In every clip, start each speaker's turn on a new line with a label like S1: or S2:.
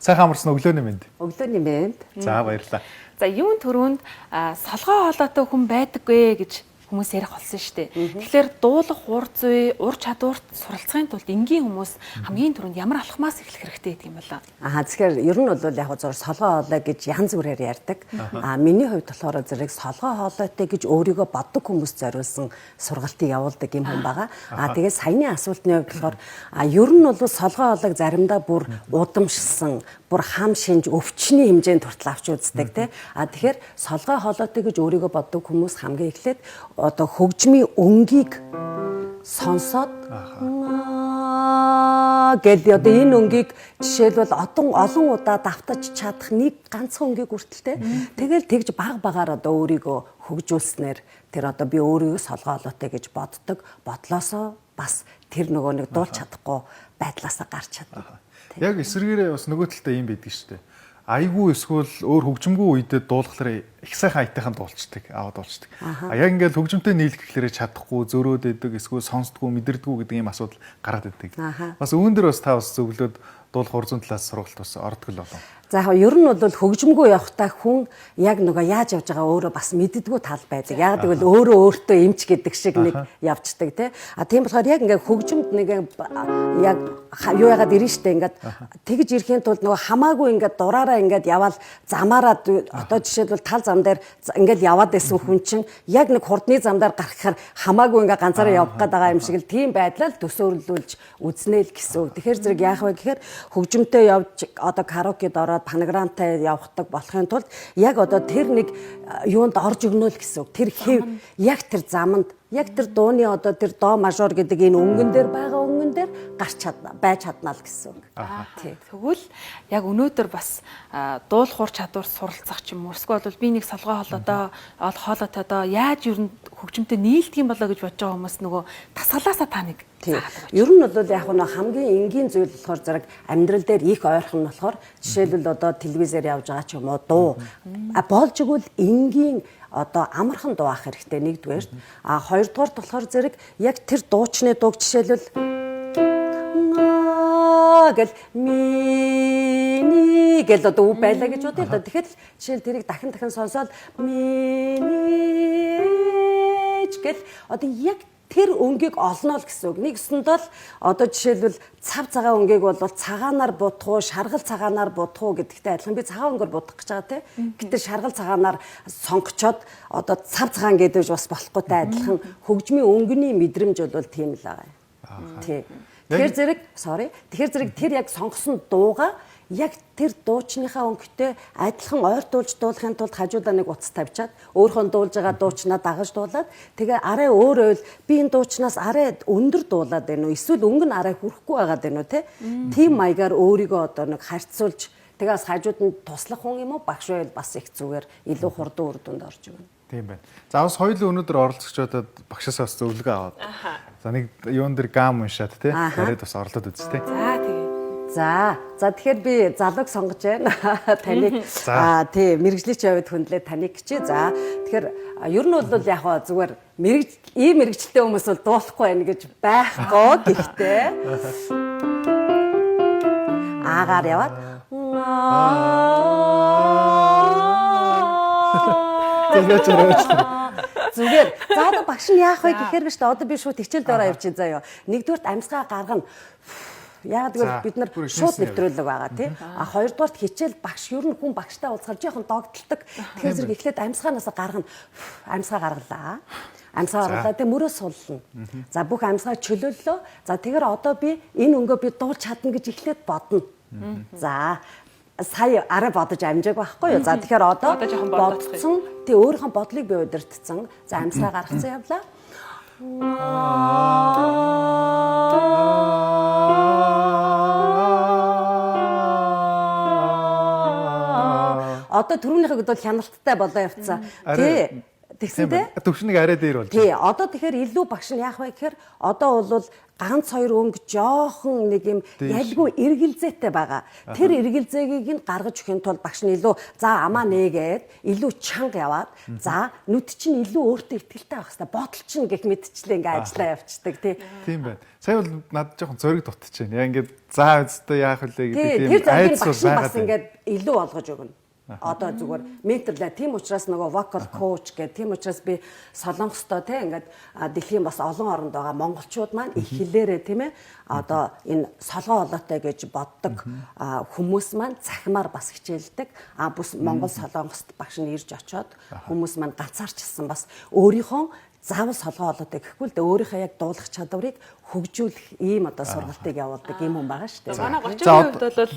S1: Сайхан амарсан өглөөний мэнд.
S2: Өглөөний мэнд.
S1: За баярлалаа.
S3: За юун түрүүнд солгоо хоолойтой хүн байдаггүй гэж хүмүүс ярих болсон шүү дээ. Тэгэхээр дуулах ур чадварт суралцахын тулд энгийн хүмүүс хамгийн түрүүнд ямар алхмаас эхлэх хэрэгтэй гэдэг юм болоо.
S2: Тэгэхээр ер нь бол яг зөв солгоо хоолой гэж янз бүрээр ярьдаг. Миний хувьд болохоор зэрэг солгоо хоолойтой гэж өөрийгөө боддог хүмүүс зориулсан сургалтыг явуулдаг юм хүн байгаа. Тэгээд саяны асуултны хувьд болохоор ер нь бол солгоо хоолойг заримдаа бүр удамшсан, бүр хам шинж өвчний хэмжээнд хүртэл авч үздэг тий. Тэгэхээр солгоо хоолойтой гэж өөрийгөө боддог хүмүүс хамгийн эхлээд одоо хөгжмийн өнгийг сонсоод гэдэг одоо энэ өнгийг жишээлбэл олон удаа давтаж чадах нэг ганцхан өнгийг хүртэлтэй. Тэгэл тэгж баг багаар одоо өөрийгөө хөгжүүлснээр тэр одоо би өөрийгөө солгоо хоолойтой гэж боддог. Бодлосоо бас тэр нөгөө нэг дуулж чадахгүй байдлаасаа гарч чадна.
S1: Яг эсвэргээрээ бас нөгөө талтай юм байдаг шүү дээ. Айгүй эсвэл өөр хөгжмгүй үедээ дуулахлаар их сайхан аятайхан дуулцдаг, аваад дуулцдаг. Яг ингээд хөгжмөнтэй нийлэх гэхлээр чадахгүй, зөрөөд идэг, эсвэл сонсдгүй, мэдэрдэггүй гэдэг ийм асуудал гараад идэг. Бас үүн дээр бас та бас зөвлөд дуулах урзын талаас сургалт бас ордог л болов.
S2: За яг ер нь бол хөгжмгүй явахтаа хүн яг нөгөө яаж явж байгаа өөрөө бас мэддэггүй тал байдаг. Яг гэвэл өөрөө өөртөө эмч гэдэг шиг нэг явцдаг тий. Тийм болохоор яг ингээд хөгжмөд нэг яг юу яагаад ирэн штэ ингээд тэгж ирэхийн тулд нөгөө хамаагүй ингээд дураараа ингээд яваал замаараа одоо жишээлбэл тал зам дээр ингээд яваад байсан хүн чинь яг нэг хурдны замдаар гарахаар хамаагүй ингээд ганцаараа явах гээд байгаа юм шиг л тийм байдлаар төсөөлүүлж үзнэ л гэсэн. Тэгэхээр зэрэг яах вэ гэхээр хөгжмөнтэй явж одоо караокед ороод панограмтай явахдаг болохын тулд яг одоо тэр нэг юунд орж өгнө л гэсэн. Тэр хэв яг тэр заманд яг тэр дууны одоо тэр до мажор гэдэг энэ өнгөн дээр байгаа өнгөн дээр гарч чадна байж чадна л гэсэн.
S3: Тийм. Тэгвэл яг өнөөдөр бас дуулах ур чадвар суралцах ч юм уу эсвэл би нэг солгоо хоолойтой яаж ер нь хөгжмөнтэй нийлдэг юм болоо гэж бодож байгаа хүмүүс нөгөө тасгалаасаа та нэг
S2: ер нь бол яг нэг хамгийн энгийн зүйл болохоор зэрэг амьдрал дээр их ойрхон нь болохоор жишээлбэл одоо телевизээр явж байгаа ч юм уу дуу болж игэл энгийн одоо амархан дуу ах хэрэгтэй нэгдүгээр. Хоёрдугаарт болохоор зэрэг яг тэр дуучны дууг жишээлбэл гэл мини гэл одоо үг байлаа гэж бодъё. Тэгэхээр жишээл тэрийг дахин сонсоод мини гэл одоо яг тэр өнгийг олно л гэсэн үг. Нэгсэнд бол одоо жишээлбэл цав цагаан өнгийг бол цагаанаар будах уу, шаргал цагаанаар будах уу гэдэгтэй адилхан. Би цагаан өнгөөр будах гэж байгаа тийм. Гэтэл шаргал цагаанаар сонгочоод одоо цав цагаан гэдэг бас болохгүйтэй адилхан. Хөгжмийн өнгөний мэдрэмж бол тийм л байгаа. Тийм. Тэгэхээр зэрэг тэр яг сонгосон дууга яг тэр дуучныхаа өнгөтэй адилхан ойртуулж дуулахын тулд хажуудаа нэг утас тавьчаад өөрхөн дуулж байгаа дуучнаа дагаж дуулаад тэгээ арай өөрөөл би энэ дуучнаас арай өндөр дуулаад байна уу эсвэл өнгө нь арай хүрэхгүй байгаад байна уу тийм маягаар өөрийгөө одоо нэг харьцуулж тэгээ бас хажууд нь туслах хүн юм уу багш байвал бас их зүгээр илүү хурдан үр дүнд орж өгнө.
S1: Тийм байна. За бас хоёул өнөөдөр оролцогчдод багшаас бас зөвлөгөө аваад. За нэг юун дээр гам уншаад тий. Яриад бас орлоод үз тий.
S3: За тэгээ.
S2: За тэгэхээр би залууг сонгож байна. Таныг тий мэрэгжлийн хувьд хүндлээ таныг гिचээ. За тэгэхээр ер нь бол яг зүгээр ийм мэрэгчлээ хүмүүс бол дуулахгүй байна гэж байхгүй. Гэхдээ аагаар яваад зүгээр. За одоо багш нь яах вэ гэхээр биш одоо би шууд хичээл дороо явчих заяа. Нэгдүгürt амьсгаа гаргана. Яг тэгвэл бид нар шууд нэвтрүүлэг байгаа тий. Хоёрдугаарт хичээл багш ер нь хүн багштай уулзахаар жоохон догдолдог. Тэгэхээр зэрэг эхлээд амьсгаанаас гаргана. Амьсгаа гаргалаа. Амьсгаа гаргалаа тэг мөрөө суллана. За бүх амьсгаа чөлөөллөө. За тэгэхээр одоо би энэ өнгөө би дуулж чадна гэж эхлээд бодно. За сая арай бодож амжааг байхгүй юу. За тэгэхээр одоо бодсон тий өөрийнхөө бодлыг би удирдсан. За амьсгаа гаргацсан явлаа. Одоо түрүүнийхээ бол хяналттай болоо явцсан. Тий. Тэгсэн тий.
S1: Төвшнийг арай дээр болж.
S2: Тий, одоо тэгэхээр илүү багш нь яах вэ гэхээр одоо бол ганц хоёр өнгө жоохон нэг юм ялгүй эргэлзээтэй байгаа. Тэр эргэлзээгийг нь гаргаж өгөхийн тулд багш нь илүү за амаа нээгээд илүү чанга яваад за нүд чинь илүү өөртөө ихтгэлтэй байх хэрэгтэй. Бодол чинь гэх мэтчлээ ингээ ажиллаа явцдаг тий.
S1: Тийм байна. Сая бол надад жоохон зориг дутчихээн. Яа ингээд за өстөө яах вүлээ гэдэг
S2: тийм
S1: тийм
S2: айц бол бас ингээд илүү олгож өгнө. Одоо зүгээр менторлаа тийм учраас нөгөө vocal coach гэх тийм учраас би солонгостой те ингээд дэлхийн бас олон оронд байгаа монголчууд маань их хэлээрээ тийм ээ одоо энэ солгоо олоотой гэж боддог хүмүүс маань цахимаар бас хичээлдэг бүс монгол солонгост багш нь ирж очоод хүмүүс маань ганцаарчилсан бас өөрийнхөө заавал солгоо олоотой гэхгүй л дээ өөрийнхөө яг дуулах чадварыг хөгжүүлэх ийм одоо сургалтыг явуулдаг юм хүн байгаа шүү дээ.
S3: Манай 30% бол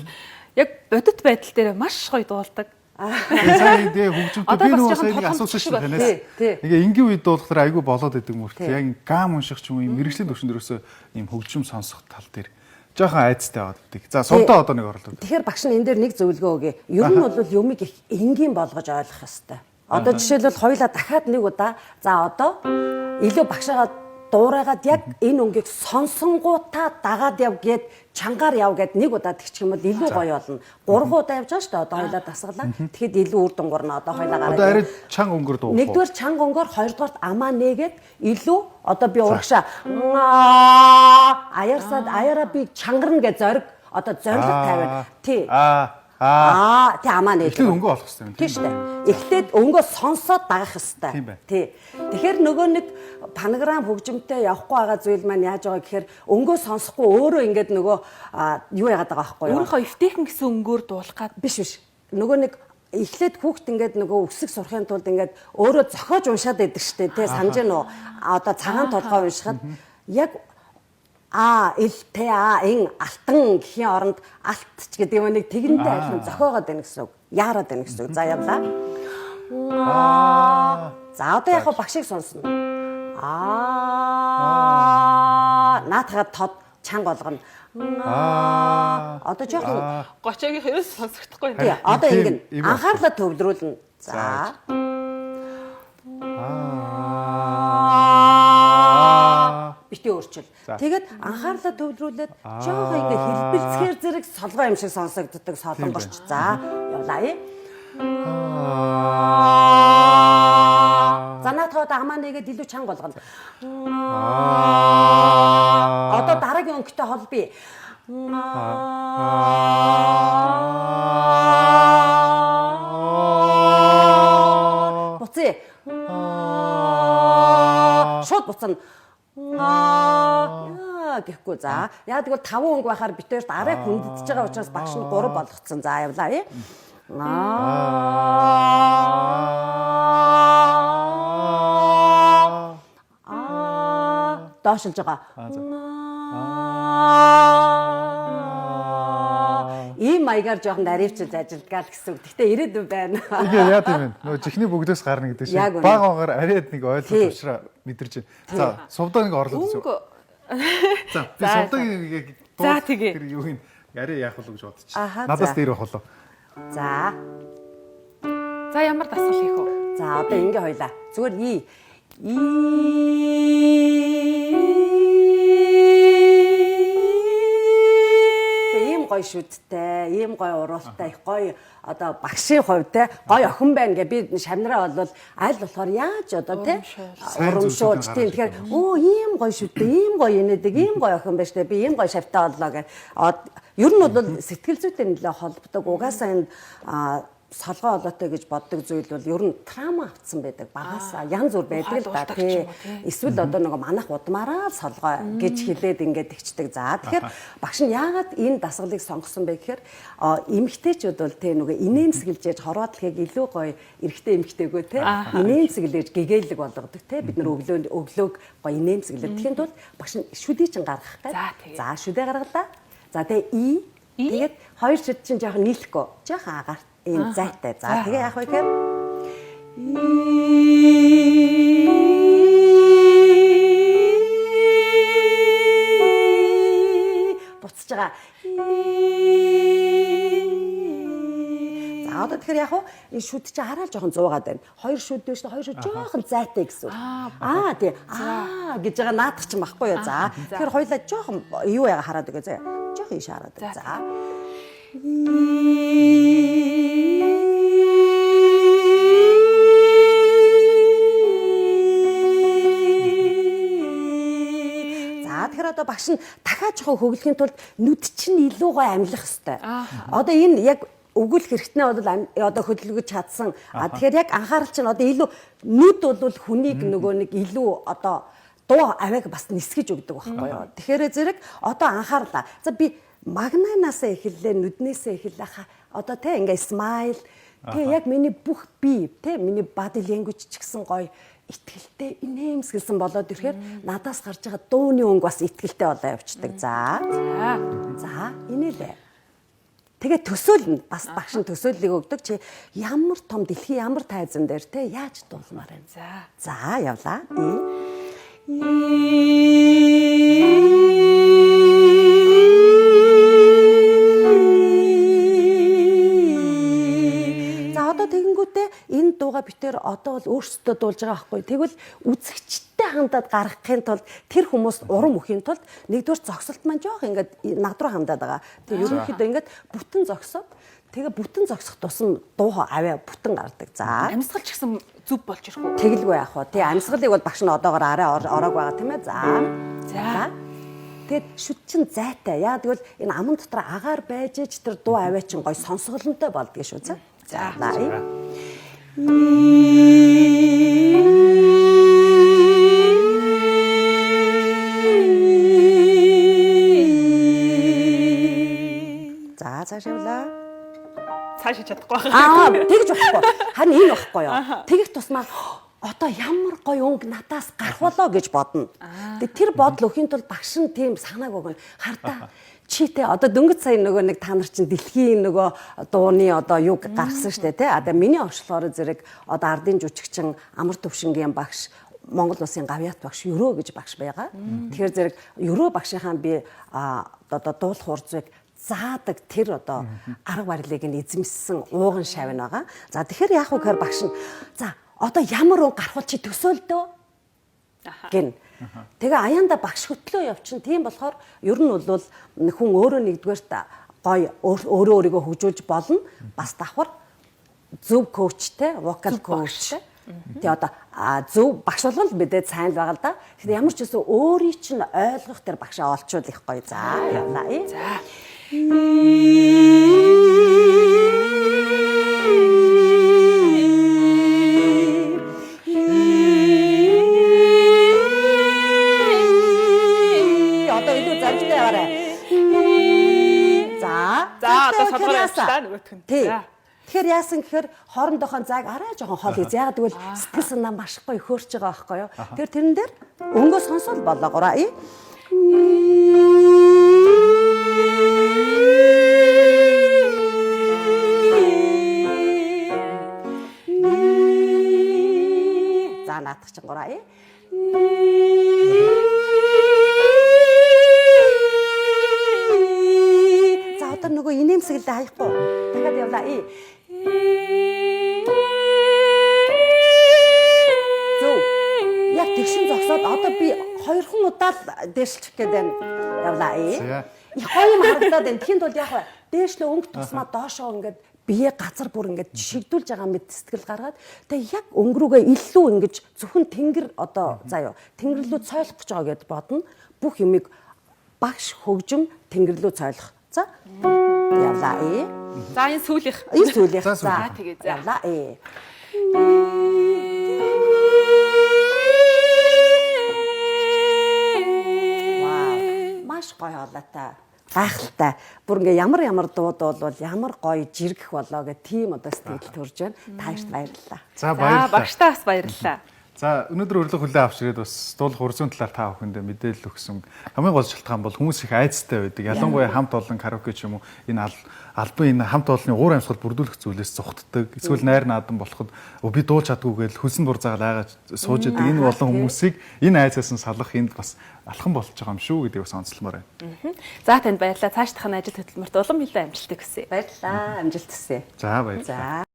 S3: яг бодит байдал дээр маш гоё дуулдаг.
S1: Сайн дээ хөгжимтэй би нөгөө сайн нэг асуусан шүү танаас. Тэгээ энгийн үед дуулахаар айгүй болоод идэг мөрт. Яг гам унших ч юм уу юм мэрэгжлийн төвшин дээрөөсөө юм хөгжим сонсох тал дээр жоохон айцтай аваад идэг. За сувдаа одоо нэг орлоо.
S2: Тэгэхээр багш нь энэ дээр нэг зөвлөгөө өгье. Ер нь бол юмыг их энгийн болгож ойлгох хэрэгтэй. Одоо жишээлбэл хоёлаа дахиад нэг удаа за одоо илүү багшаагаа дуурайгаад яг энэ өнгийг сонсонгуудаа дагаад яв гээд чангаар яв гээд нэг удаа тэгчих юм бол илүү гоё болно. 3 удаа явж байгаа шүү дээ. Одоо хоёлаа дасгалаа. Тэгэхэд илүү үр дүнгор нь одоо хоёлаа гараад.
S1: Одоо арай чанга өнгөр дуу.
S2: Нэгдүгээр чанга өнгөөр, хоёрдугаарт амаа нээгээд илүү одоо би урагшаа аяараа би чангарна гэж зориг одоо зориг тавиад тий. Тий амаа нээж.
S1: Эхлээд өнгөө олох хэрэгтэй юм
S2: тийм шүү дээ. Эхлээд өнгөө сонсоод дагах хэрэгтэй. Тий. Тэгэхээр нөгөө нэг панограм хөгжимтэй явахгүй байгаа зүйл маань яаж байгаа гэхээр өнгөө сонсохгүй өөрөө ингээд нөгөө юу яагаад байгаа байхгүй юу?
S3: Өөрийнхөө эвтэйхэн гэсэн өнгөөр дуулах гад
S2: биш. Нөгөө нэг эхлээд хүүхд ингээд нөгөө өсөг сурахын тулд ингээд өөрөө зохиож уншаад байдаг шүү дээ. Тий санаж гэнэ үү? Одоо цагаан толгой уншихад яг ил тэ ин алтан гэхийн оронд алтч гэдэг юм нэг тэгнтэй адилхан зохиогоод байна гэсэн үг. Яарад байна гэсэн үг. За явлаа. За одоо яг багшийг сонсно. Наатагаа тод чанга болгоно. Одоо жоохон
S3: 30-гийн хоёроос сонсогдохгүй.
S2: Тий, одоо ингэн анхаарлаа төвлөрүүлнэ. За. Битээ өөрчил. Тэгээд анхаарлаа төвлөрүүлээд жоохон ингээ хэлбэлцгээр зэрэг солгоо юм шиг сонсогддог солонгорч. За, явлаа. За наатаад амаа нэгээд илүү чанга болгоно. Одоо дараагийн өнгөтэй холбий. Буцъя. Шууд буцна. Гэхгүй за. Яг тэгвэл 5 өнгө байхаар битээрт арай хүндэтж байгаа учраас багш нь 3 болгоцсон. За явлаа. Доошилж байгаа. Ийм маягаар жоохон наривчилж ажилдгаа л гэсэн үг. Гэхдээ ирээдүйн байна.
S1: Тэгээ яа тийм вэ? Нөгөө чихний бүгдээс гарна гэдэг шиг бага огаар арайд нэг ойлгох учраас мэдэрч байна. За, сувдаа нэг орлоо гэсэн. За, би сувдааг
S3: за тэгээ.
S1: Тэр юу юм? Арай яах вэ гэж бодчих. Надаас дээр байх болоо.
S2: За.
S3: За ямар дасгал хийх вэ?
S2: За одоо ингээ хоёлаа. Зүгээр ийм гоё шүдтэй, ийм гоё уруултай, их гоё одоо багшийн хувьд те гоё охин байна гэ би шамнараа бол аль болохоор яаж одоо те урамшуулж тийм тэгэхээр ийм гоё шүдтэй, ийм гоё инээдэг, ийм гоё охин байна штэ би ийм гоё шавтай боллоо гэ. Ер нь бол сэтгэл зүйтэй нэлээ холбдог. Угаасаа энэ солгоо олоотой гэж боддог зүйл бол ер нь трама авцсан байдаг. Багасаа янз бүр байдаг л да тий. Эсвэл одоо нөгөө манах удмаараа солгоо гэж хэлээд ингээд тэгчдэг. За тэгэхээр багш нь яагаад энэ дасгалыг сонгосон бэ гэхээр эмэгтэйчүүд бол тий нөгөө инээмсэглэж яаж хороодлохыг илүү гоё эрэгтэй эмэгтэйгөө тий инээмсэглэж гэгээлэг болгодог тий бид нар өглөөг гоё инээмсэглэж тэгхийн тулд багш нь шүдий чинь гаргах гэдэг. За шүдээ гаргалаа. За тэгээ тэгээд хоёр шүд чинь жоохон нийлэхгүй жоохон агаар ийм зайтай. За тэгээ яах вэ гэхээр буцаж байгаа. За За одоо тэгэхээр яг энэ шүд чи хараа жоохон 100-аад байна. Хоёр шүд биш үү? Хоёр шүд жоохон зайтай гэсэн. Тий. Гэж байгаа наадах чинь баггүй юу? За. Тэгэхээр хоёлаа жоохон юу яга хараад өгөө заяа. Жоохон ийш хараад өгөө. За. Тэгэхээр одоо багш нь дахиад жоохон хөглөхийн тулд нүд чинь илүү гой амьлах хэвээр. Одоо энэ яг өгүүлэх хэрэгтнээ одоо хөдөлгөж чадсан. Тэгэхээр яг анхаарал чинь одоо илүү нүд бол хүнийг нөгөө нэг илүү одоо дуу авиг бас нисгэж өгдөг байхгүй юу. Тэгэхээр зэрэг одоо анхаарлаа. За би магнанаас эхэллээ, нүднээсээ эхэллээ. Одоо те ингээ смайл. Тэгээ яг миний бүх бие те миний body language ч гэсэн гоё итгэлтэй инээмсгэлсэн болоод ирэхээр надаас гарч байгаа дууны өнгө бас итгэлтэй болоо явцдаг. За. Инээлээ. Тэгээ төсөөлнө. Бас багш нь төсөөллийг өгдөг. Чи ямар том дэлхийн ямар тайзан дээр те яаж дуулмаар байна. За явлаа. Тэгэнгүүтээ энэ дууга битээр одоо бол өөрсдөө дуулж байгаа байхгүй. Тэгвэл үзэгчтэй хандаад гаргахын тулд тэр хүмүүст урам өгөхийн тулд нэгдүгээр зогсолт маань жоох ингээд над руу хандаад байгаа. Тэгээ ерөнхийдөө ингээд бүтэн зогсоод тэгээ бүтэн зогсох тусам дуу аваа бүтэн гардаг. За.
S3: Амьсгал ч гэсэн зүв болж ирэх үү?
S2: Тэгэлгүй яах вэ? Тий амьсгалыг бол багш нь одоогоор арай ороог байгаа тийм ээ. За. Тэгээд шүд чин зайтай. Яа тэгвэл энэ аман дотор агаар байж ич тэр дуу аваа чин гой сонсголонтой болдгоо шүү. За. За. Цаашаалаа.
S3: Цаашаа чадахгүй байна.
S2: Тэгж болохгүй. Харин энэ болохгүй юу? Тэгэх тусмаа одоо ямар гоё өнгө надаас гарах болоо гэж бодно. Тэгээ тэр бодол өхийн тул багш нь тийм санааг өгнө. Хардаа читэй одоо дөнгөж сая нөгөө нэг та нар чинь дэлхийн нөгөө дууны одоо юг гаргасан штэ тий. Одоо миний оршлохоор зэрэг одоо ардын жүжигчин Амар Төвшингийн багш Монгол Улсын гавьяат багш Ерөө гэж багш байгаа. Тэгэхээр зэрэг Ерөө багшийнхаа би одоо дуулах хурцыг заадаг тэр одоо арга барилыг нь эзэмссэн ууган шавь байгаа. За тэгэхээр яах вэ гэхээр багш нь за одоо ямар өнгө гарах чи төсөөлдөө гин. Тэгээ аяанда багш хөтлөө явчин. Тийм болохоор ер нь бол хүн өөрөө нэгдүгээрт гоё өөрөө өөрийгөө хөгжүүлж болно. Бас давхар зөв коучтэй, вокал коучтэй. Тэгээ одоо зөв багш бол мэдээд сайн л байгаа л да. Тэгэхээр ямар ч гэсэн өөрийг чинь ойлгох тэр багшаа олчуулах гоё. За явлаа. За. Тэгэхээр яасан гэхээр хоорондохоо зааг арай жоохон хол хийз. Яг тэгвэл сэтгэл санаа маш гоё хөөрч байгаа байхгүй юу. Тэгэхээр тэрэн дээр өнгөө сонсоод болоогоораа. За наадах чинь гураа. За одоо нөгөө инээмсэглээ хаяхгүй. Дахиад явлаа. Зөв. Яг тэгшин зогсоод одоо би 2хан удаа л дээшлчих гээд байна. Явлаа. Их гоё юм харагдаад байна. Тэхийн тулд яг дээшлээ өнгө тусмаа доошоо ингээд бие газар бүр ингээд шигдүүлж байгаа мэт сэтгэл гаргаад тэгээ яг өнгөрүүгээ илүү ингэж зөвхөн тэнгэр одоо заа юу тэнгэр рүү цойлох гэж байгаа гэд бодно. Бүх юмыг багш хөгжим тэнгэр рүү цойлох. За явлаа.
S3: За энэ сүүлийнх.
S2: Энэ сүүлийнх.
S3: За тэгээ за.
S2: Явлаа. Вау. Маш гоё хоолойтой. Гайхалтай. Бүр ингээ ямар дууд бол ямар гоё жиргэх болоо гэх тийм одоо сэтгэл төрж байна. Таашд баярлалаа.
S1: За баярлалаа.
S3: Багштаа бас баярлалаа.
S1: За өнөөдөр урилга хүлээн авч ирээд бас дуулах урзын талаар та бүхэндээ мэдээлэл өгсөн. Хамгийн гол шалтгаан бол хүмүүс их айцтай байдаг. Ялангуяа хамт олон караоке ч юм уу энэ албан энэ хамт олонны уур амьсгал бүрдүүлэх зүйлээс зүхтдэг. Эсвэл найр наадан болоход би дуулж чадгүй гэж хөлсөн дурзаагаар айгаад сууж идэг. Энэ олон хүмүүсийг энэ айцаас нь салах энд бас алхам болж байгаа юм шүү гэдгийг бас онцлмоор байна.
S3: За танд баярлалаа. Цаашдах нь ажил хөдөлмөрт улам илүү амжилт хүсье.
S2: Баярлалаа. Амжилт хүсье.
S1: За баярлалаа.
S2: За